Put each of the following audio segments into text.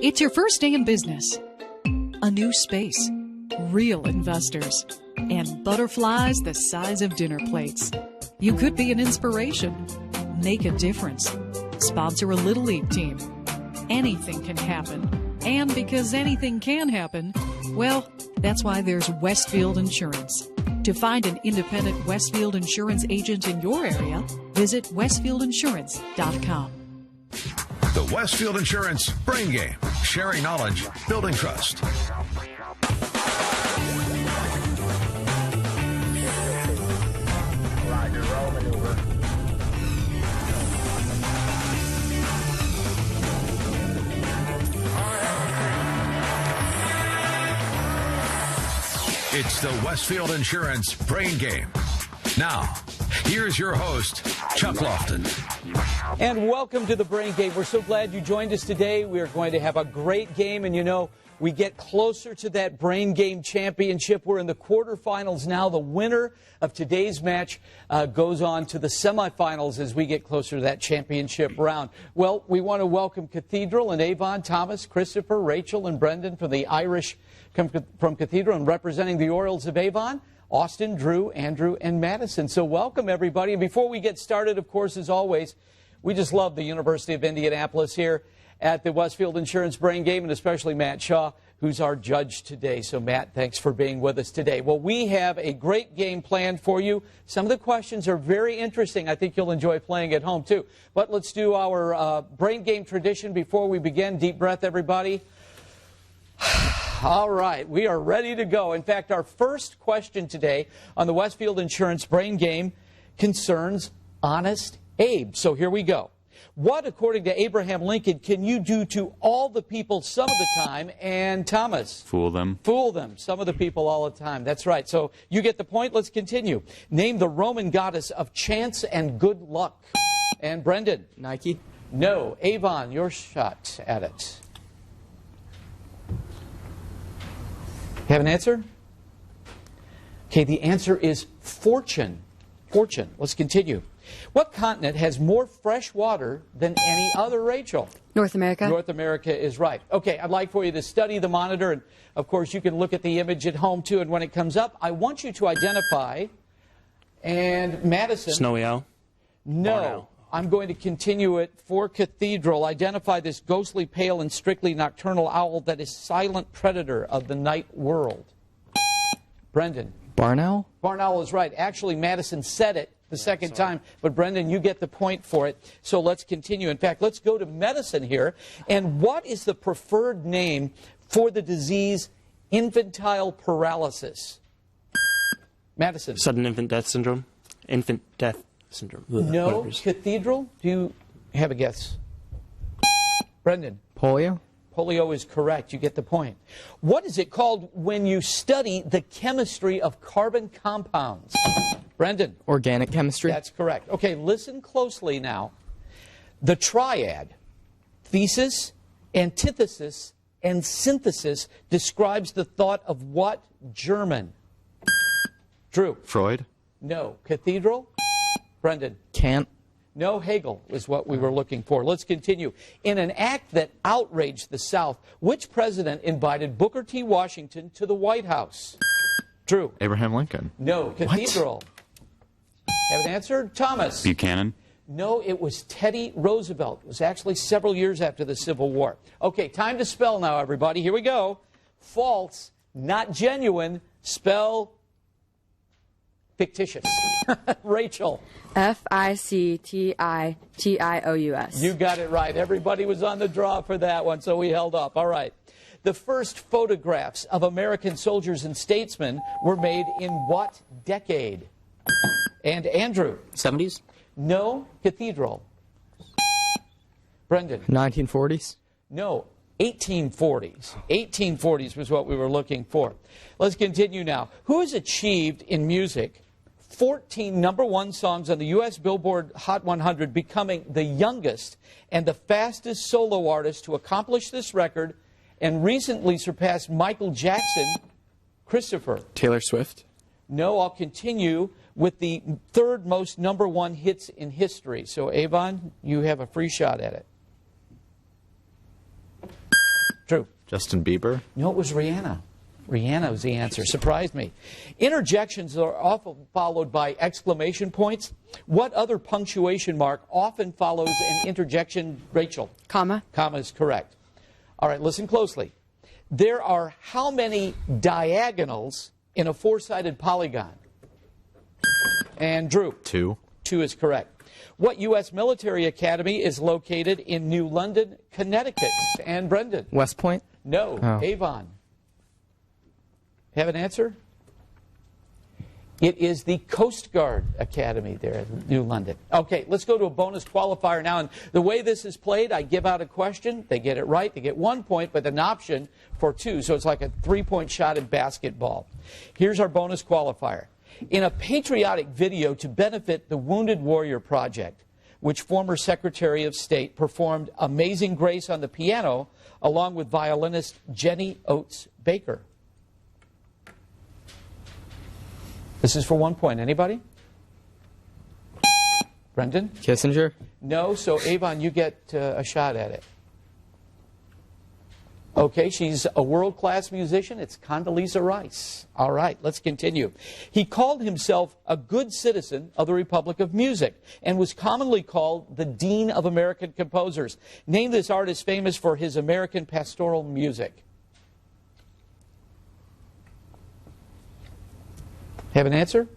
It's your first day in business. A new space, real investors, and butterflies the size of dinner plates. You could be an inspiration, make a difference, sponsor a Little League team. Anything can happen. And because anything can happen, well, that's why there's Westfield Insurance. To find an independent Westfield Insurance agent in your area, visit westfieldinsurance.com. The Westfield Insurance Brain Game. Sharing knowledge, building trust. It's the Westfield Insurance Brain Game. Now, here's your host, Chuck Lofton. And welcome to the Brain Game. We're so glad you joined us today. We are going to have a great game. And, you know, we get closer to that Brain Game championship. We're in the quarterfinals now. The winner of today's match goes on to the semifinals as we get closer to that championship round. Well, we want to welcome Catherdal and Avon, Thomas, Christopher, Rachel, and Brendan from the Irish from Catherdal, and representing the Orioles of Avon, Austin, Drew, Andrew, and Madison. So welcome, everybody. And before we get started, of course, as always, we just love the University of Indianapolis here at the Westfield Insurance Brain Game, and especially Matt Shaw, who's our judge today. So, Matt, thanks for being with us today. Well, we have a great game planned for you. Some of the questions are very interesting. I think you'll enjoy playing at home, too. But let's do our Brain Game tradition before we begin. Deep breath, everybody. All right, we are ready to go. In fact, our first question today on the Westfield Insurance Brain Game concerns Honest Abe. So here we go. What, according to Abraham Lincoln, can you do to all the people some of the time? And Thomas? Fool them. Fool them. Some of the people all the time. That's right. So you get the point. Let's continue. Name the Roman goddess of chance and good luck. And Brendan? Nike. No. Avon, your shot at it. Have an answer? Okay, the answer is fortune. Fortune. Let's continue. What continent has more fresh water than any other, Rachel? North America. North America is right. Okay, I'd like for you to study the monitor, and of course you can look at the image at home too, and when it comes up, I want you to identify, and Madison. Snowy Owl? No. Barn owl. I'm going to continue it for Catherdal. Identify this ghostly, pale, and strictly nocturnal owl that is silent predator of the night world. Brendan. Barn owl? Barn owl is right. Actually, Madison said it the second time, but Brendan, you get the point for it. So let's continue. In fact, let's go to medicine here. And what is the preferred name for the disease infantile paralysis? Madison. Sudden infant death syndrome? Infant death syndrome. No. Catherdal, do you have a guess? Brendan. Polio? Polio is correct. You get the point. What is it called when you study the chemistry of carbon compounds? Brendan. Organic chemistry? That's correct. Okay, listen closely now. The triad, thesis, antithesis, and synthesis describes the thought of what German? Drew. Freud? No. Catherdal? Brendan. Kant? No, Hegel is what we were looking for. Let's continue. In an act that outraged the South, which president invited Booker T. Washington to the White House? Drew. Abraham Lincoln. No. Catherdal. Have an answer? Thomas. Buchanan. No, it was Teddy Roosevelt. It was actually several years after the Civil War. Okay, time to spell now, everybody. Here we go. False, not genuine. Spell fictitious. Rachel. F-I-C-T-I-T-I-O-U-S. You got it right. Everybody was on the draw for that one, so we held up. All right. The first photographs of American soldiers and statesmen were made in what decade? And Andrew. 70s? No. Catherdal. Brendan. 1940s? No. 1840s. 1840s was what we were looking for. Let's continue now. Who has achieved in music 14 #1 songs on the U.S. Billboard Hot 100, becoming the youngest and the fastest solo artist to accomplish this record, and recently surpassed Michael Jackson? Christopher. Taylor Swift? No, I'll continue with the third most #1 hits in history. So, Avon, you have a free shot at it. Drew. Justin Bieber. No, it was Rihanna. Rihanna was the answer. Surprised me. Interjections are often followed by exclamation points. What other punctuation mark often follows an interjection, Rachel? Comma. Comma is correct. All right, listen closely. There are how many diagonals in a four-sided polygon? And Drew? 2. 2 is correct. What U.S. military academy is located in New London, Connecticut? And Brendan? West Point? No. Oh. Avon? Have an answer? It is the Coast Guard Academy there in New London. Okay, let's go to a bonus qualifier now. And the way this is played, I give out a question. They get it right. They get 1 point, but an option for 2. So it's like a 3-point shot in basketball. Here's our bonus qualifier. In a patriotic video to benefit the Wounded Warrior Project, which former Secretary of State performed Amazing Grace on the piano along with violinist Jenny Oates Baker. This is for 1 point. Anybody? Brendan? Kissinger? No, so Avon, you get a shot at it. Okay, she's a world-class musician. It's Condoleezza Rice. All right, let's continue. He called himself a good citizen of the Republic of Music and was commonly called the Dean of American Composers. Name this artist famous for his American pastoral music. Have an answer?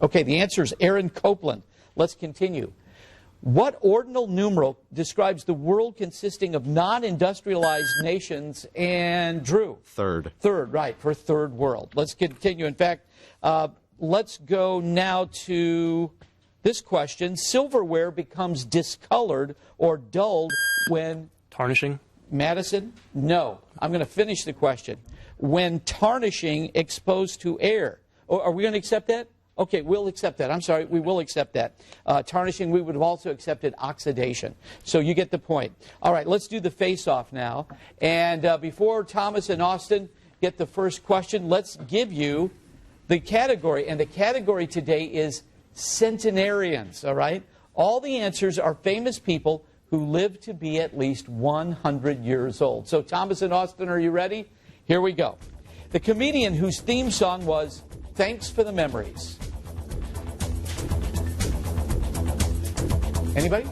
Okay, the answer is Aaron Copland. Let's continue. What ordinal numeral describes the world consisting of non-industrialized nations? And Drew? Third. Third, right, for third world. Let's continue. In fact, let's go now to this question. Silverware becomes discolored or dulled when... Tarnishing? Madison? No. I'm going to finish the question. When tarnishing exposed to air. Are we going to accept that? Okay, we'll accept that. I'm sorry, we will accept that. Tarnishing, we would have also accepted oxidation. So you get the point. All right, let's do the face-off now. And before Thomas and Austin get the first question, let's give you the category. And the category today is centenarians, all right? All the answers are famous people who live to be at least 100 years old. So Thomas and Austin, are you ready? Here we go. The comedian whose theme song was Thanks for the Memories. Anybody?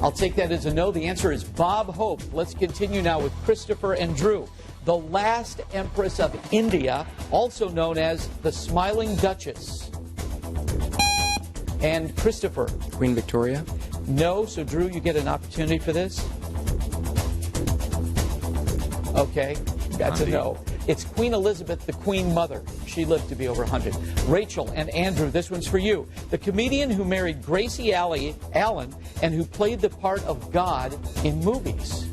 I'll take that as a no. The answer is Bob Hope. Let's continue now with Christopher and Drew. The last Empress of India, also known as the Smiling Duchess. And Christopher. Queen Victoria? No, so Drew, you get an opportunity for this. Okay, that's a no. It's Queen Elizabeth, the Queen Mother. She lived to be over 100. Rachel and Andrew, this one's for you. The comedian who married Gracie Allen and who played the part of God in movies.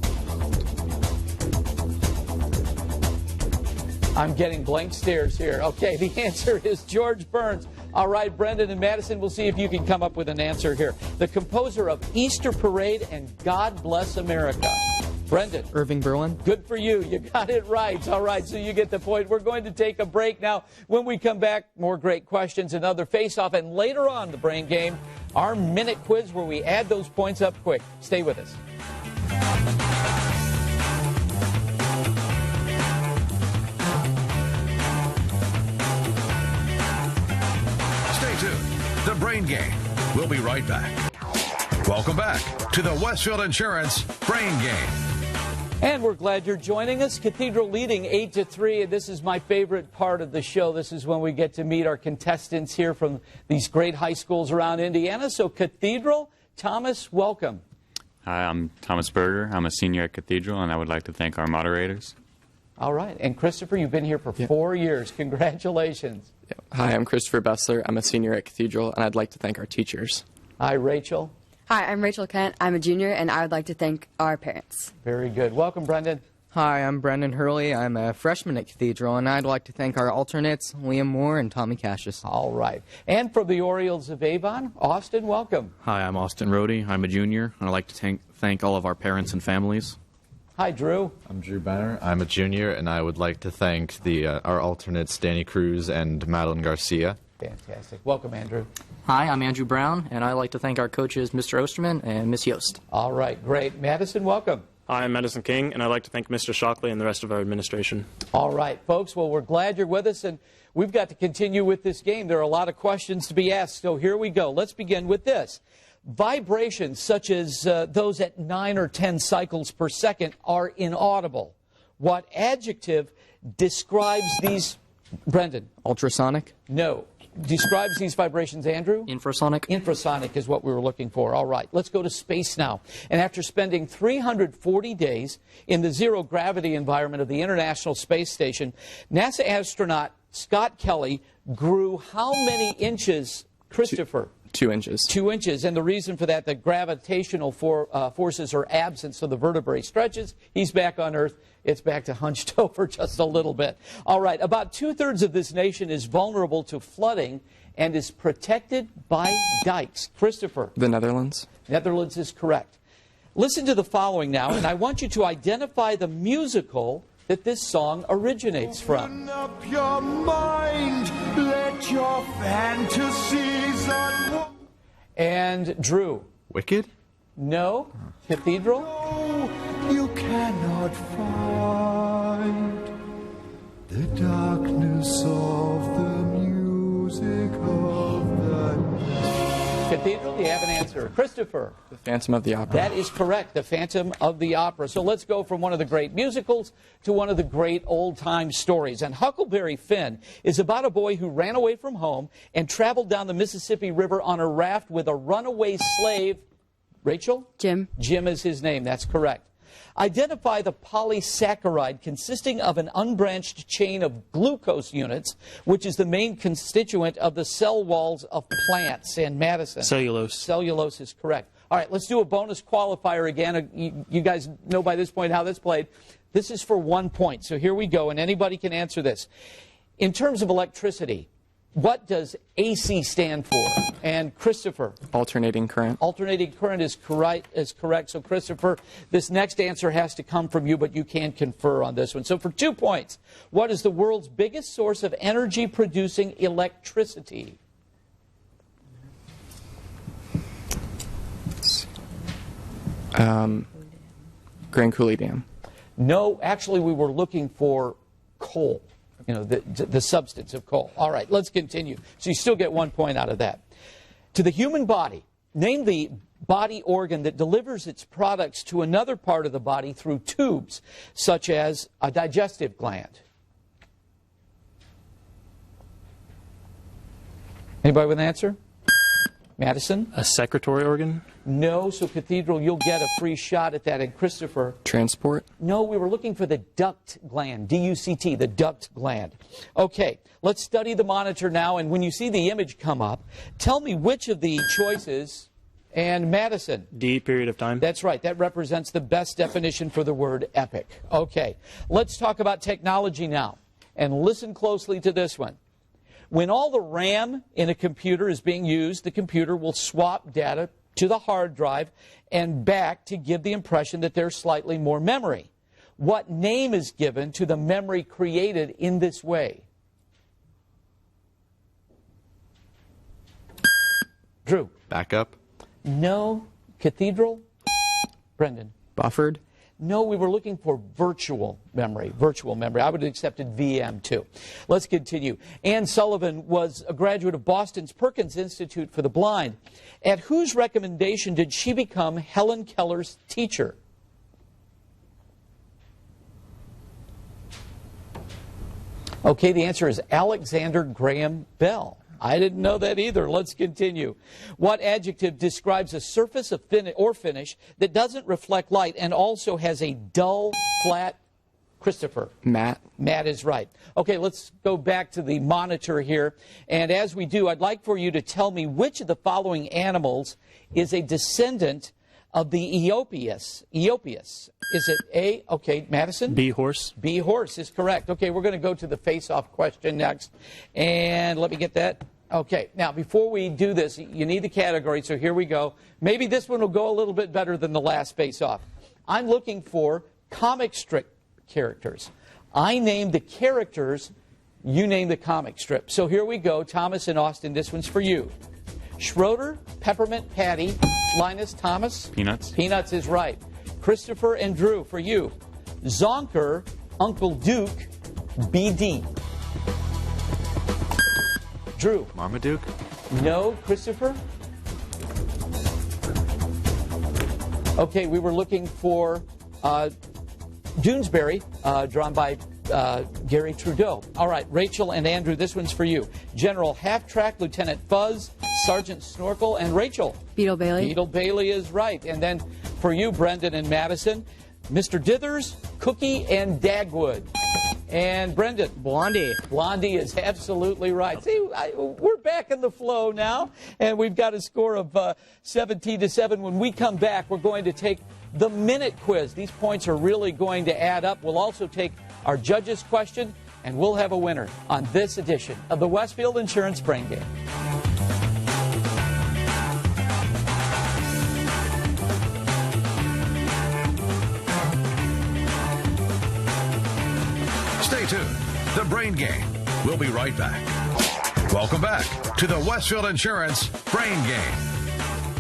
I'm getting blank stares here. Okay, the answer is George Burns. All right, Brendan and Madison, we'll see if you can come up with an answer here. The composer of Easter Parade and God Bless America. Brendan. Irving Berlin. Good for you. You got it right. All right, so you get the point. We're going to take a break now. When we come back, more great questions, another face-off, and later on the Brain Game, our minute quiz where we add those points up quick. Stay with us. Stay tuned. The Brain Game. We'll be right back. Welcome back to the Westfield Insurance Brain Game. And we're glad you're joining us. Cathedral leading 8-3, and this is my favorite part of the show. This is when we get to meet our contestants here from these great high schools around Indiana. So Cathedral, Thomas, welcome. Hi, I'm Thomas Berger. I'm a senior at Cathedral, and I would like to thank our moderators. All right. And Christopher, you've been here for 4 years. Congratulations. Hi, I'm Christopher Bessler. I'm a senior at Cathedral, and I'd like to thank our teachers. Hi, Rachel. Hi, I'm Rachel Kent. I'm a junior, and I would like to thank our parents. Very good. Welcome, Brendan. Hi, I'm Brendan Hurley. I'm a freshman at Cathedral, and I'd like to thank our alternates, Liam Moore and Tommy Cassius. All right. And from the Orioles of Avon, Austin, welcome. Hi, I'm Austin Rohde. I'm a junior, and I'd like to thank all of our parents and families. Hi, Drew. I'm Drew Banner. I'm a junior, and I would like to thank our alternates, Danny Cruz and Madeline Garcia. Fantastic. Welcome, Andrew. Hi, I'm Andrew Brown, and I'd like to thank our coaches, Mr. Osterman and Miss Yost. All right, great. Madison, welcome. I'm Madison King, and I'd like to thank Mr. Shockley and the rest of our administration. All right, folks. Well, we're glad you're with us, and we've got to continue with this game. There are a lot of questions to be asked, so here we go. Let's begin with this. Vibrations such as those at 9 or 10 cycles per second are inaudible. What adjective describes these, Brendan? Ultrasonic? No. Describes these vibrations, Andrew? Infrasonic? Infrasonic is what we were looking for. All right, let's go to space now. And after spending 340 days in the zero-gravity environment of the International Space Station, NASA astronaut Scott Kelly grew how many inches, Christopher? 2 inches. 2 inches, and the reason for that, the gravitational forces are absent, so the vertebrae stretches. He's back on Earth. It's back to hunched over just a little bit. All right, about 2/3 of this nation is vulnerable to flooding and is protected by dikes. Christopher? The Netherlands. Netherlands is correct. Listen to the following now, and I want you to identify the musical that this song originates from. Open up your mind, let your fantasies unfold. And Drew? Wicked? No. Cathedral? No, you cannot find the darkness of the music of the night. Cathedral, do you have an answer? Christopher? The Phantom of the Opera. That is correct, the Phantom of the Opera. So let's go from one of the great musicals to one of the great old-time stories. And Huckleberry Finn is about a boy who ran away from home and traveled down the Mississippi River on a raft with a runaway slave. Rachel? Jim. Jim is his name, that's correct. Identify the polysaccharide consisting of an unbranched chain of glucose units, which is the main constituent of the cell walls of plants. And Madison? Cellulose. Cellulose is correct. All right, let's do a bonus qualifier again. You guys know by this point how this played. This is for 1 point, so here we go, and anybody can answer this. In terms of electricity, what does AC stand for? And Christopher? Alternating current. Alternating current is correct. So, Christopher, this next answer has to come from you, but you can confer on this one. So, for 2 points, what is the world's biggest source of energy-producing electricity? Grand Coulee Dam. No, actually, we were looking for coal. You know, the substance of coal. All right, let's continue. So you still get 1 point out of that. To the human body, name the body organ that delivers its products to another part of the body through tubes, such as a digestive gland. Anybody with an answer? Madison? A secretory organ? No, so Cathedral, you'll get a free shot at that. And Christopher? Transport? No, we were looking for the duct gland, D-U-C-T, the duct gland. Okay, let's study the monitor now, and when you see the image come up, tell me which of the choices, and Madison? D, period of time. That's right, that represents the best definition for the word epic. Okay, let's talk about technology now, and listen closely to this one. When all the RAM in a computer is being used, the computer will swap data to the hard drive and back to give the impression that there's slightly more memory. What name is given to the memory created in this way? Drew? Backup? No. Cathedral? Brendan? Buffered? No, we were looking for virtual memory. Virtual memory. I would have accepted VM too. Let's continue. Ann Sullivan was a graduate of Boston's Perkins Institute for the Blind. At whose recommendation did she become Helen Keller's teacher? Okay, the answer is Alexander Graham Bell. I didn't know that either. Let's continue. What adjective describes a surface of finish that doesn't reflect light and also has a dull, flat? Christopher? Matte. Matte is right. Okay, let's go back to the monitor here. And as we do, I'd like for you to tell me which of the following animals is a descendant of the Eopius. Eopius. Is it A? Okay, Madison? B, horse. B, horse is correct. Okay, we're going to go to the face-off question next. And let me get that. Okay, now before we do this, you need the category, so here we go. Maybe this one will go a little bit better than the last face-off. I'm looking for comic strip characters. I named the characters, you name the comic strip. So here we go, Thomas and Austin, this one's for you. Schroeder, Peppermint Patty, Linus, Thomas? Peanuts. Peanuts is right. Christopher and Drew, for you. Zonker, Uncle Duke, BD. Drew. Marmaduke? No. Christopher? Okay, we were looking for Doonesbury, drawn by Gary Trudeau. All right, Rachel and Andrew, this one's for you. General Half-Track, Lieutenant Fuzz, Sergeant Snorkel, and Rachel. Beetle Bailey. Beetle Bailey is right. And then for you, Brendan and Madison, Mr. Dithers, Cookie, and Dagwood. And Brendan. Blondie. Blondie is absolutely right. See, we're back in the flow now, and we've got a score of 17-7. When we come back, we're going to take the minute quiz. These points are really going to add up. We'll also take our judges' question, and we'll have a winner on this edition of the Westfield Insurance Brain Game. Stay tuned. The Brain Game. We'll be right back. Welcome back to the Westfield Insurance Brain Game.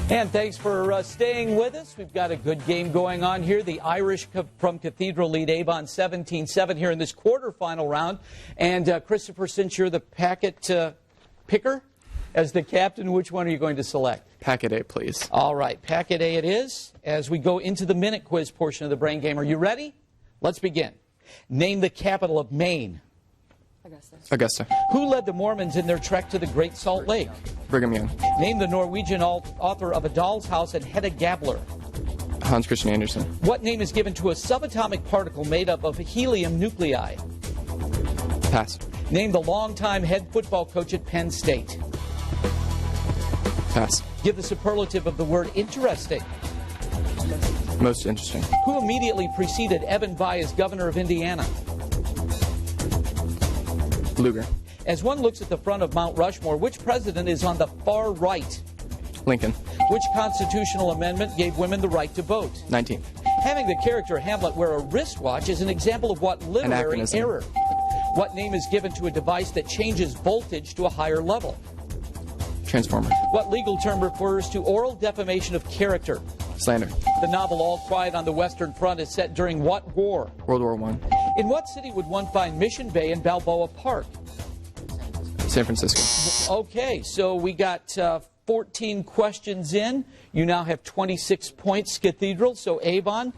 And thanks for staying with us. We've got a good game going on here. The Irish from Cathedral lead Avon 17-7 here in this quarterfinal round. And Christopher, since you're the packet picker as the captain, which one are you going to select? Packet A, please. All right, packet A it is. As we go into the minute quiz portion of the Brain Game, are you ready? Let's begin. Name the capital of Maine. Augusta. Who led the Mormons in their trek to the Great Salt Lake? Brigham Young. Name the Norwegian author of A Doll's House and Hedda Gabler. Hans Christian Andersen. What name is given to a subatomic particle made up of helium nuclei? Pass. Name the longtime head football coach at Penn State. Pass. Give the superlative of the word interesting. Most interesting. Who immediately preceded Evan Bayh as governor of Indiana? Lugar. As one looks at the front of Mount Rushmore, which president is on the far right? Lincoln. Which constitutional amendment gave women the right to vote? 19. Having the character Hamlet wear a wristwatch is an example of what literary Anachronism. error? What name is given to a device that changes voltage to a higher level? Transformer. What legal term refers to oral defamation of character? Slander. The novel All Quiet on the Western Front is set during what war? World War I. In what city would one find Mission Bay and Balboa Park? San Francisco. Okay, so we got 14 questions in. You now have 26 points, Cathedral. So Avon,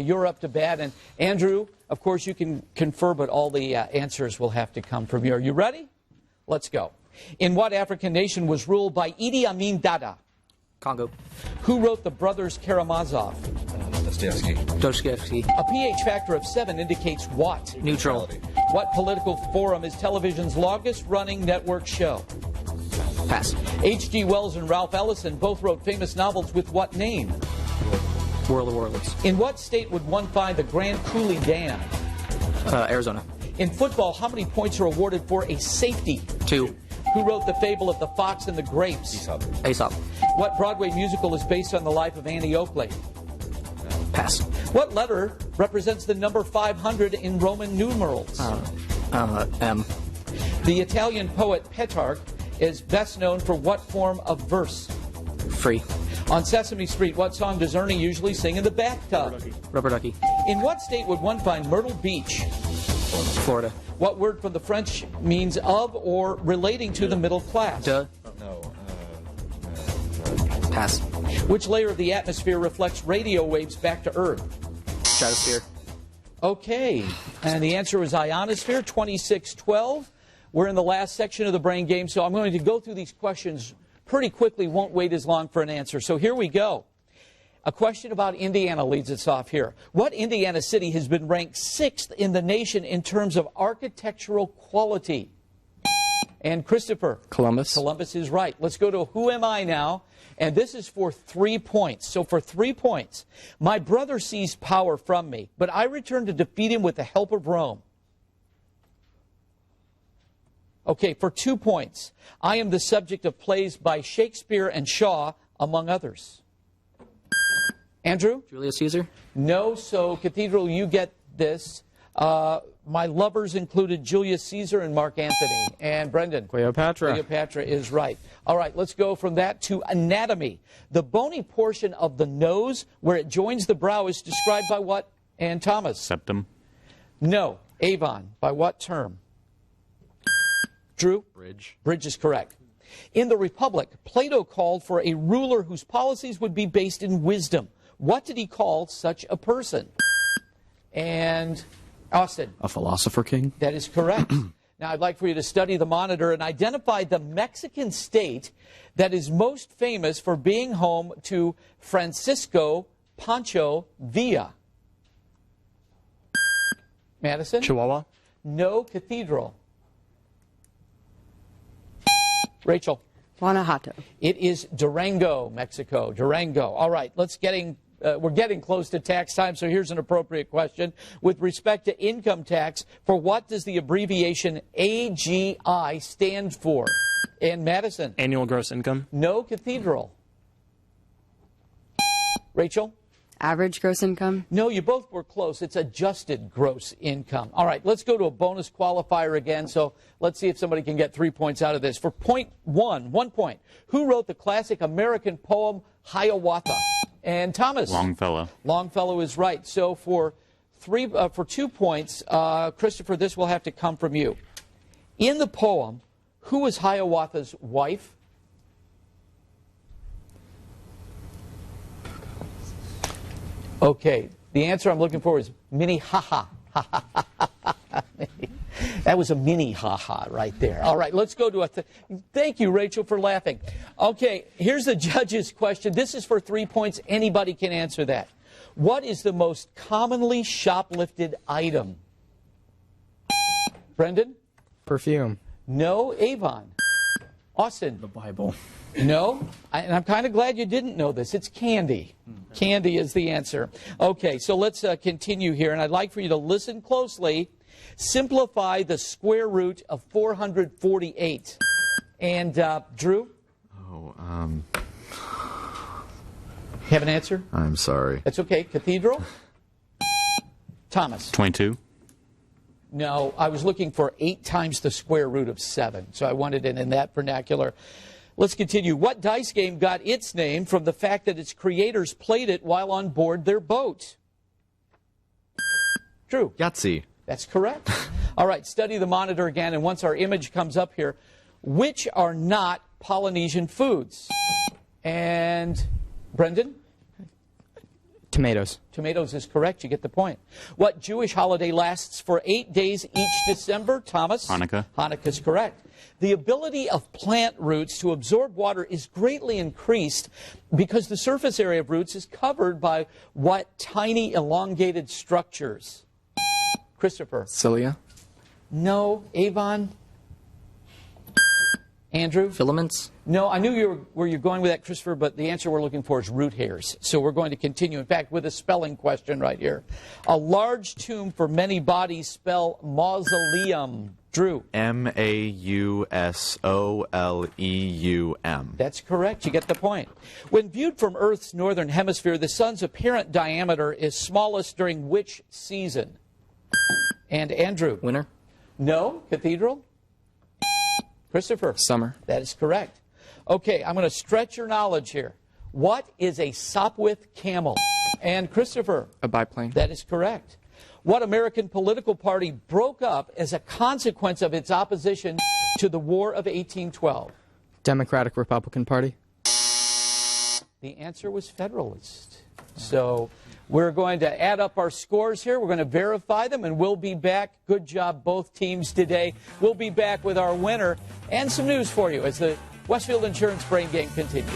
you're up to bat. And Andrew, of course, you can confer, but all the answers will have to come from you. Are you ready? Let's go. In what African nation was ruled by Idi Amin Dada? Congo. Who wrote The Brothers Karamazov? Dostoevsky. A pH factor of 7 indicates what? Neutral. What political forum is television's longest-running network show? Pass. H.G. Wells and Ralph Ellison both wrote famous novels with what name? World of Warlords. In what state would one find the Grand Coulee Dam? Arizona. In football, how many points are awarded for a safety? 2. Who wrote the fable of the fox and the grapes? Aesop. What Broadway musical is based on the life of Annie Oakley? Pass. What letter represents the number 500 in Roman numerals? M. The Italian poet Petrarch is best known for what form of verse? Free. On Sesame Street, what song does Ernie usually sing in the bathtub? Rubber ducky. In what state would one find Myrtle Beach? Florida. What word from the French means of or relating to the middle class? Duh. Pass. Which layer of the atmosphere reflects radio waves back to Earth? Stratosphere. Okay, and the answer was ionosphere, 2612. We're in the last section of the Brain Game, so I'm going to go through these questions pretty quickly, won't wait as long for an answer. So here we go. A question about Indiana leads us off here. What Indiana city has been ranked 6th in the nation in terms of architectural quality? And Christopher. Columbus. Columbus is right. Let's go to Who Am I now? And this is for 3 points. So for 3 points, my brother seized power from me, but I returned to defeat him with the help of Rome. Okay, for 2 points, I am the subject of plays by Shakespeare and Shaw, among others. Andrew? Julius Caesar. No, so Cathedral, you get this. My lovers included Julius Caesar and Mark Antony. And Brendan? Cleopatra. Cleopatra is right. All right, let's go from that to anatomy. The bony portion of the nose where it joins the brow is described by what? And Thomas? Septum. No. Avon. By what term? Drew? Bridge. Bridge is correct. In the Republic, Plato called for a ruler whose policies would be based in wisdom. What did he call such a person? And Austin? A philosopher king? That is correct. Now, I'd like for you to study the monitor and identify the Mexican state that is most famous for being home to Francisco Pancho Villa. Madison? Chihuahua. No. Cathedral. Rachel? Guanajuato. It is Durango, Mexico. Durango. All right, we're getting close to tax time, so here's an appropriate question. With respect to income tax, for what does the abbreviation AGI stand for? And Madison? Annual gross income. No. Cathedral. Rachel? Average gross income. No, you both were close. It's adjusted gross income. All right, let's go to a bonus qualifier again. So let's see if somebody can get 3 points out of this. For point 1 point. Who wrote the classic American poem Hiawatha? And Thomas? Longfellow. Longfellow is right. So for 2 points, Christopher, this will have to come from you. In the poem, who was Hiawatha's wife? Okay, the answer I'm looking for is Minnehaha. That was a mini ha-ha right there. All right, let's go to thank you, Rachel, for laughing. Okay, here's the judge's question. This is for 3 points. Anybody can answer that. What is the most commonly shoplifted item? Brendan? Perfume. No. Avon? Austin? The Bible. No, and I'm kind of glad you didn't know this. It's candy. Candy is the answer. Okay, so let's continue here, and I'd like for you to listen closely. Simplify the square root of 448. And Drew? Have an answer? I'm sorry. That's okay. Cathedral? Thomas? 22. No, I was looking for 8 times the square root of 7, so I wanted it in that vernacular. Let's continue. What dice game got its name from the fact that its creators played it while on board their boat? Drew? Yahtzee. That's correct. All right, study the monitor again, and once our image comes up here, which are not Polynesian foods? And Brendan? Tomatoes. Tomatoes is correct. You get the point. What Jewish holiday lasts for 8 days each December? Thomas? Hanukkah. Hanukkah is correct. The ability of plant roots to absorb water is greatly increased because the surface area of roots is covered by what tiny elongated structures? Christopher? Cilia. No. Avon? Andrew? Filaments. No, I knew where you're going with that, Christopher, but the answer we're looking for is root hairs. So we're going to continue, in fact, with a spelling question right here. A large tomb for many bodies, spell mausoleum. Drew? M-A-U-S-O-L-E-U-M. That's correct. You get the point. When viewed from Earth's northern hemisphere, the sun's apparent diameter is smallest during which season? And Andrew? Winter. No. Cathedral? Christopher? Summer. That is correct. Okay, I'm going to stretch your knowledge here. What is a Sopwith camel? And Christopher? A biplane. That is correct. What American political party broke up as a consequence of its opposition to the War of 1812? Democratic Republican Party. The answer was Federalist. So we're going to add up our scores here. We're going to verify them, and we'll be back. Good job, both teams today. We'll be back with our winner and some news for you as the Westfield Insurance Brain Game continues.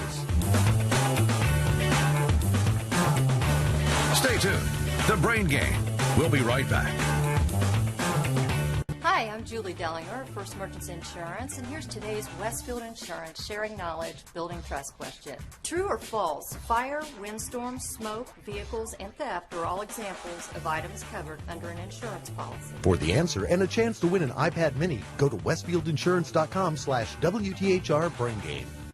Stay tuned. The Brain Game. We'll be right back. Hi, I'm Julie Dellinger of First Emergency Insurance, and here's today's Westfield Insurance Sharing Knowledge Building Trust question. True or false, fire, windstorm, smoke, vehicles, and theft are all examples of items covered under an insurance policy. For the answer and a chance to win an iPad mini, go to westfieldinsurance.com/WTHR Brain Game.